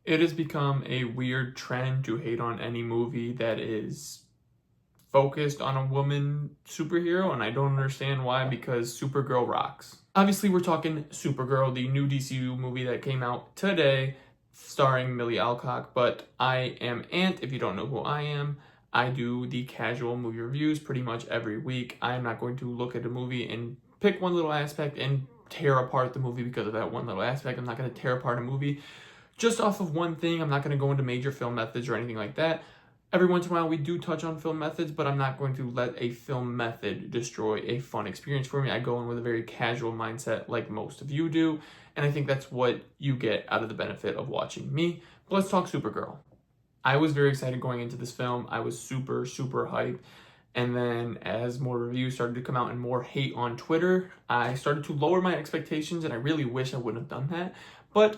It has become a weird trend to hate on any movie that is focused on a woman superhero, and I don't understand why, because Supergirl rocks. Obviously, we're talking Supergirl, the new DCU movie that came out today, starring Millie Alcock, but I am Ant. If you don't know who I am, I do the casual movie reviews pretty much every week. I am not going to look at a movie and pick one little aspect and tear apart the movie because of that one little aspect. I'm not going to tear apart a movie just off of one thing. I'm not going to go into major film methods or anything like that. Every once in a while, we do touch on film methods, but I'm not going to let a film method destroy a fun experience for me. I go in with a very casual mindset like most of you do, and I think that's what you get out of the benefit of watching me. But let's talk Supergirl. I was very excited going into this film. I was super, super hyped. And then as more reviews started to come out and more hate on Twitter, I started to lower my expectations, and I really wish I wouldn't have done that. But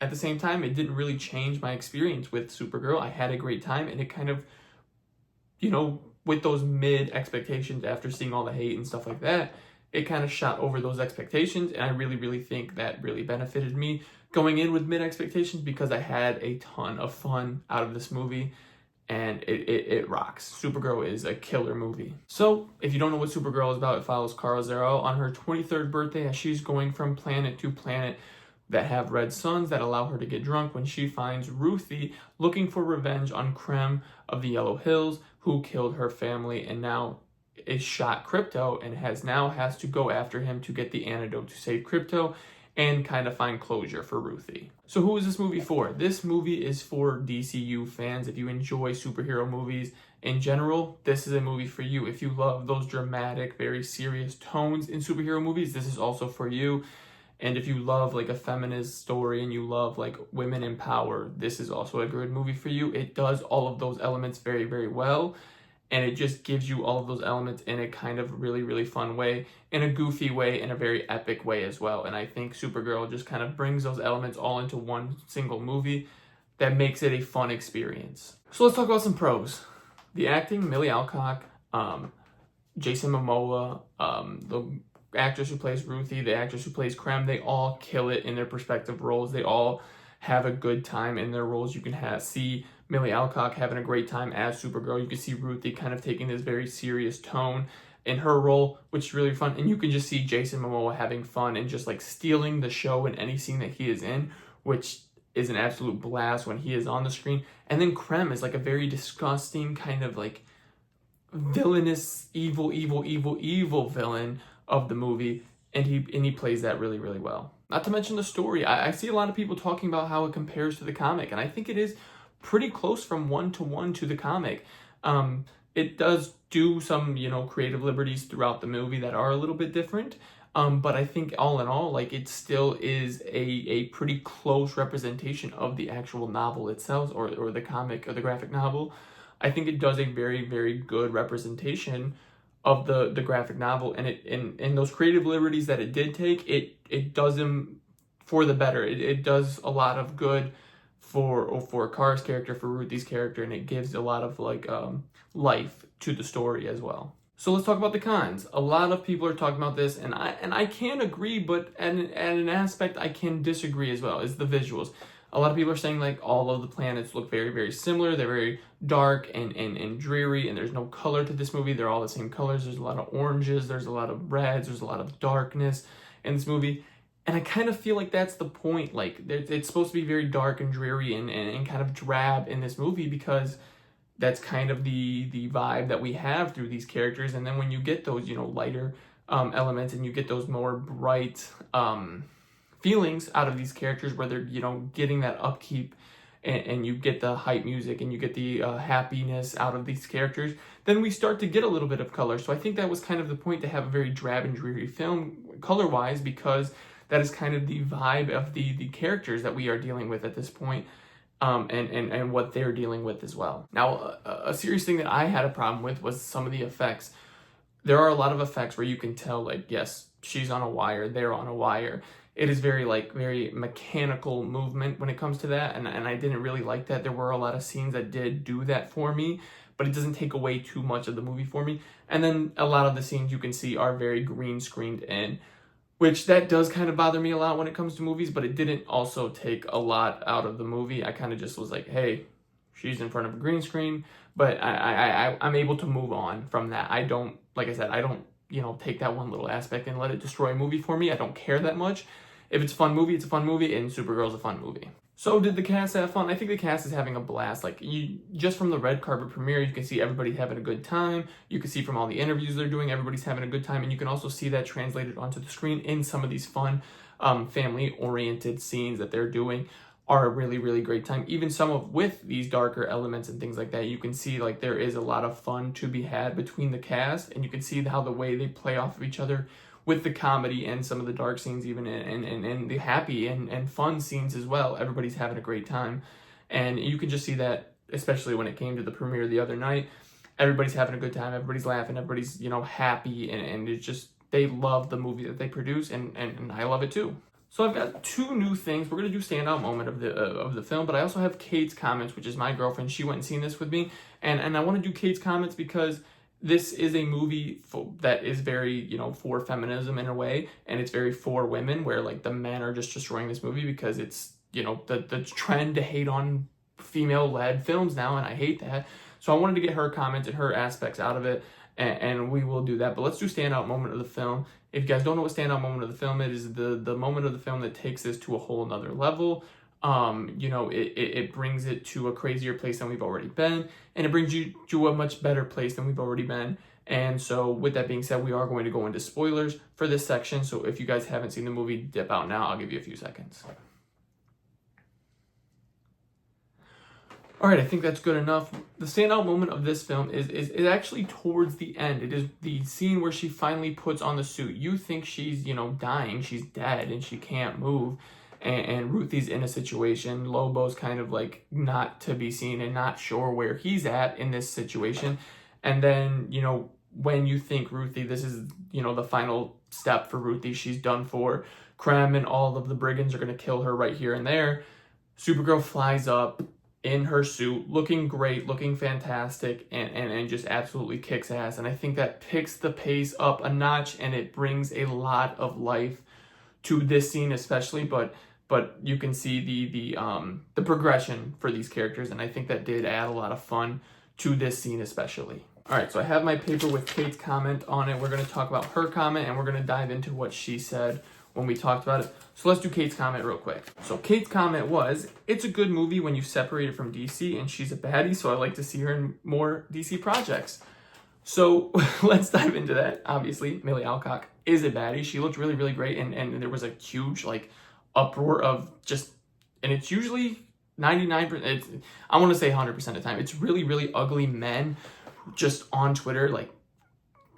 at the same time, it didn't really change my experience with Supergirl. I had a great time, and it kind of, with those mid expectations after seeing all the hate and stuff like that, it kind of shot over those expectations, and I really, really think that really benefited me going in with mid expectations because I had a ton of fun out of this movie, and it rocks. Supergirl is a killer movie. So, if you don't know what Supergirl is about, it follows Kara Zor on her 23rd birthday as she's going from planet to planet that have red suns that allow her to get drunk when she finds Ruthie looking for revenge on Krem of the Yellow Hills, who killed her family and now is shot Krypto and has to go after him to get the antidote to save Krypto and kind of find closure for Ruthie. So who is this movie for? This movie is for DCU fans. If you enjoy superhero movies in general, this is a movie for you. If you love those dramatic, very serious tones in superhero movies, this is also for you. And if you love like a feminist story and you love like women in power, this is also a good movie for you. It does all of those elements very, very well. And it just gives you all of those elements in a kind of really, really fun way, in a goofy way, in a very epic way as well. And I think Supergirl just kind of brings those elements all into one single movie that makes it a fun experience. So let's talk about some pros. The acting, Millie Alcock, Jason Momoa, the actress who plays Ruthie, the actress who plays Krem, they all kill it in their respective roles. They all have a good time in their roles. You can see Millie Alcock having a great time as Supergirl. You can see Ruthie kind of taking this very serious tone in her role, which is really fun. And you can just see Jason Momoa having fun and just like stealing the show in any scene that he is in, which is an absolute blast when he is on the screen. And then Krem is like a very disgusting kind of like villainous, evil villain of the movie, and he plays that really, really well. Not to mention the story. I see a lot of people talking about how it compares to the comic, and I think it is pretty close from one-to-one to the comic. It does do some, creative liberties throughout the movie that are a little bit different, but I think all in all, like, it still is a pretty close representation of the actual novel itself, or the comic, or the graphic novel. I think it does a very, very good representation of the graphic novel, and in those creative liberties that it did take, it does them for the better. It does a lot of good for Kara's character, for Ruthie's character, and it gives a lot of life to the story as well. So let's talk about the cons. A lot of people are talking about this, and I can agree, but at an aspect I can disagree as well, is the visuals. A lot of people are saying like all of the planets look very, very similar. They're very dark and dreary, and there's no color to this movie. They're all the same colors. There's a lot of oranges. There's a lot of reds. There's a lot of darkness in this movie. And I kind of feel like that's the point. Like, it's supposed to be very dark and dreary and kind of drab in this movie because that's kind of the vibe that we have through these characters. And then when you get those, lighter elements, and you get those more bright feelings out of these characters where they're, getting that upkeep, and you get the hype music, and you get the happiness out of these characters, then we start to get a little bit of color. So I think that was kind of the point, to have a very drab and dreary film color-wise, because that is kind of the vibe of the characters that we are dealing with at this point, and what they're dealing with as well. Now, a serious thing that I had a problem with was some of the effects. There are a lot of effects where you can tell, like, yes, she's on a wire, they're on a wire. It is very mechanical movement when it comes to that, and I didn't really like that. There were a lot of scenes that did do that for me, but it doesn't take away too much of the movie for me. And then a lot of the scenes you can see are very green screened in. which that does kind of bother me a lot when it comes to movies, but it didn't also take a lot out of the movie. I kind of just was like, hey, she's in front of a green screen, but I'm able to move on from that. I don't, like I said, I don't, take that one little aspect and let it destroy a movie for me. I don't care that much. If it's a fun movie, it's a fun movie, and Supergirl's a fun movie. So did the cast have fun? I think the cast is having a blast. Like, just from the red carpet premiere, you can see everybody having a good time. You can see from all the interviews they're doing, everybody's having a good time, and you can also see that translated onto the screen in some of these fun, family-oriented scenes that they're doing are a really, really great time. Even some of with these darker elements and things like that, you can see like there is a lot of fun to be had between the cast, and you can see how the way they play off of each other with the comedy and some of the dark scenes even, and the happy and fun scenes as well. Everybody's having a great time. And you can just see that, especially when it came to the premiere the other night, everybody's having a good time, everybody's laughing, everybody's, happy, and it's just, they love the movie that they produce, and I love it too. So I've got two new things. We're going to do standout moment of the film, but I also have Kate's comments, which is my girlfriend. She went and seen this with me, and I want to do Kate's comments because this is a movie that is very, for feminism in a way, and it's very for women, where like the men are just destroying this movie because it's, the trend to hate on female-led films now, and I hate that. So I wanted to get her comments and her aspects out of it, and we will do that. But let's do standout moment of the film. If you guys don't know what standout moment of the film is, the moment of the film that takes this to a whole nother level. It brings it to a crazier place than we've already been, and it brings you to a much better place than we've already been. And so with that being said, we are going to go into spoilers for this section. So if you guys haven't seen the movie, dip out now. I'll give you a few seconds. All right, I think that's good enough. The standout moment of this film is actually towards the end. It is the scene where she finally puts on the suit. You think she's, dying, she's dead, and she can't move. And Ruthie's in a situation. Lobo's kind of like not to be seen and not sure where he's at in this situation. And then, when you think Ruthie, this is, the final step for Ruthie, she's done for. Krem and all of the brigands are going to kill her right here and there. Supergirl flies up in her suit, looking great, looking fantastic, and just absolutely kicks ass. And I think that picks the pace up a notch, and it brings a lot of life to this scene especially, but you can see the progression for these characters, and I think that did add a lot of fun to this scene especially. All right, so I have my paper with Kate's comment on it. We're going to talk about her comment, and we're going to dive into what she said when we talked about it. So let's do Kate's comment real quick. So Kate's comment was, it's a good movie when you separate it from DC, and she's a baddie, so I like to see her in more DC projects. So let's dive into that. Obviously, Millie Alcock is a baddie. She looked really, really great, and there was a huge uproar of just, and it's usually 99%, I want to say 100% of the time, it's really, really ugly men just on Twitter,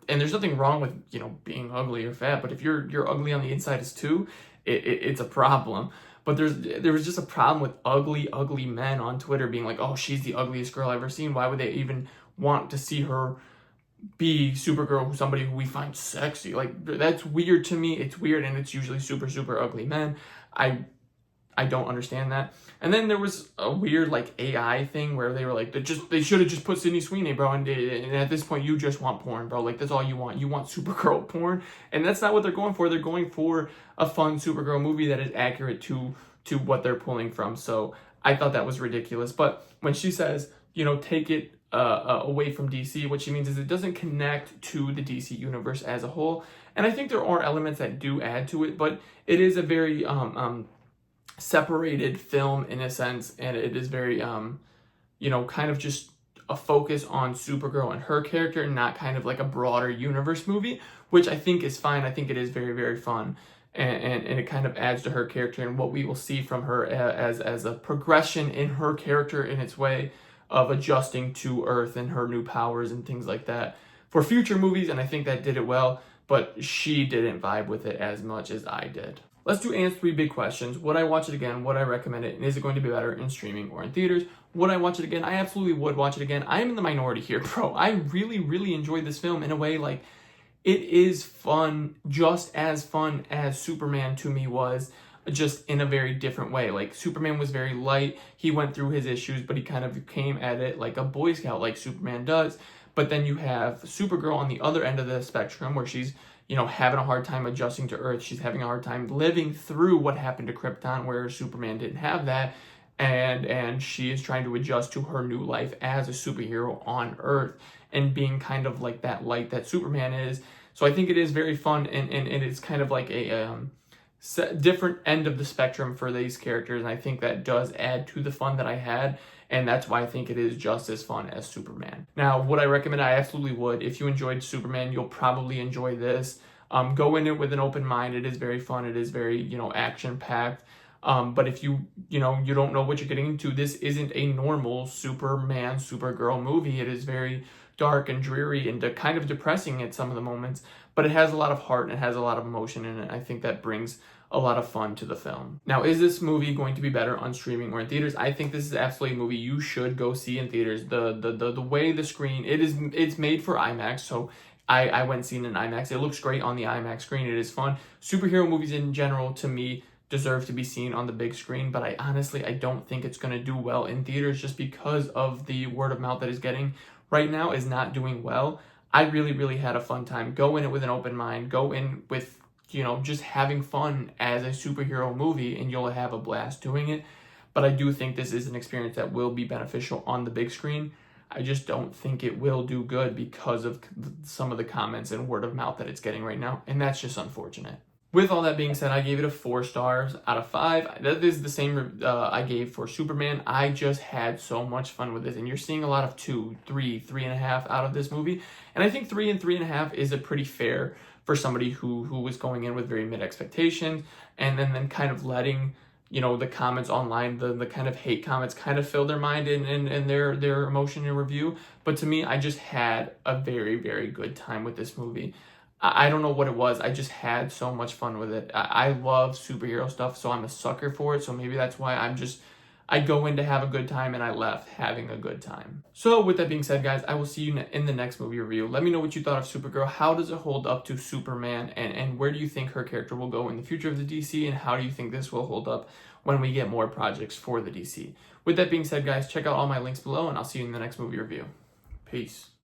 and there's nothing wrong with, being ugly or fat, but if you're ugly on the inside too, it's a problem. But there was just a problem with ugly men on Twitter being like, oh, she's the ugliest girl I've ever seen. Why would they even want to see her be Supergirl, somebody who we find sexy? Like, that's weird to me. It's weird, and it's usually super, super ugly men. I don't understand that. And then there was a weird AI thing where they were like, they should have just put Sydney Sweeney, bro, and at this point you just want porn, bro. Like, that's all you want. You want Supergirl porn, and that's not what they're going for. They're going for a fun Supergirl movie that is accurate to what they're pulling from. So I thought that was ridiculous. But when she says, take it away from DC, what she means is it doesn't connect to the DC universe as a whole. And I think there are elements that do add to it, but it is a very separated film in a sense, and it is very kind of just a focus on Supergirl and her character, not kind of like a broader universe movie, which I think is fine. I think it is very, very fun, and it kind of adds to her character and what we will see from her as a progression in her character in its way of adjusting to Earth and her new powers and things like that for future movies, and I think that did it well, but she didn't vibe with it as much as I did. Let's do answer 3 big questions. Would I watch it again? Would I recommend it? And is it going to be better in streaming or in theaters? Would I watch it again? I absolutely would watch it again. I am in the minority here, bro. I really, really enjoyed this film in a way, it is fun, just as fun as Superman to me was, just in a very different way. Superman was very light. He went through his issues, but he kind of came at it like a Boy Scout, like Superman does. But then you have Supergirl on the other end of the spectrum where she's, having a hard time adjusting to Earth. She's having a hard time living through what happened to Krypton, where Superman didn't have that. And she is trying to adjust to her new life as a superhero on Earth and being kind of like that light that Superman is. So I think it is very fun, and it's kind of like a different end of the spectrum for these characters, and I think that does add to the fun that I had, and that's why I think it is just as fun as Superman. Now, would I recommend? I absolutely would. If you enjoyed Superman, you'll probably enjoy this. Go in it with an open mind. It is very fun. It is very, action-packed. But if you don't know what you're getting into, this isn't a normal Superman, Supergirl movie. It is very dark and dreary and kind of depressing at some of the moments, but it has a lot of heart and it has a lot of emotion in it. I think that brings a lot of fun to the film. Now, is this movie going to be better on streaming or in theaters? I think this is absolutely a movie you should go see in theaters. The way the screen, it's made for IMAX, so I went and seen it in IMAX. It looks great on the IMAX screen. It is fun. Superhero movies in general, to me, deserve to be seen on the big screen, but I don't think it's going to do well in theaters just because of the word of mouth that is getting right now is not doing well. I really, really had a fun time. Go in it with an open mind. Go in with, just having fun as a superhero movie, and you'll have a blast doing it. But I do think this is an experience that will be beneficial on the big screen. I just don't think it will do good because of some of the comments and word of mouth that it's getting right now, and that's just unfortunate. With all that being said, I gave it a 4 stars out of 5. That is the same I gave for Superman. I just had so much fun with this, and you're seeing a lot of 2, 3, 3.5 out of this movie. And I think 3 and 3.5 is a pretty fair for somebody who was going in with very mid expectations, and then kind of letting the comments online, the kind of hate comments kind of fill their mind and their emotion and review. But to me, I just had a very, very good time with this movie. I don't know what it was. I just had so much fun with it. I love superhero stuff, so I'm a sucker for it. So maybe that's why I go in to have a good time, and I left having a good time. So with that being said, guys, I will see you in the next movie review. Let me know what you thought of Supergirl. How does it hold up to Superman? And where do you think her character will go in the future of the DC? And how do you think this will hold up when we get more projects for the DC? With that being said, guys, check out all my links below, and I'll see you in the next movie review. Peace.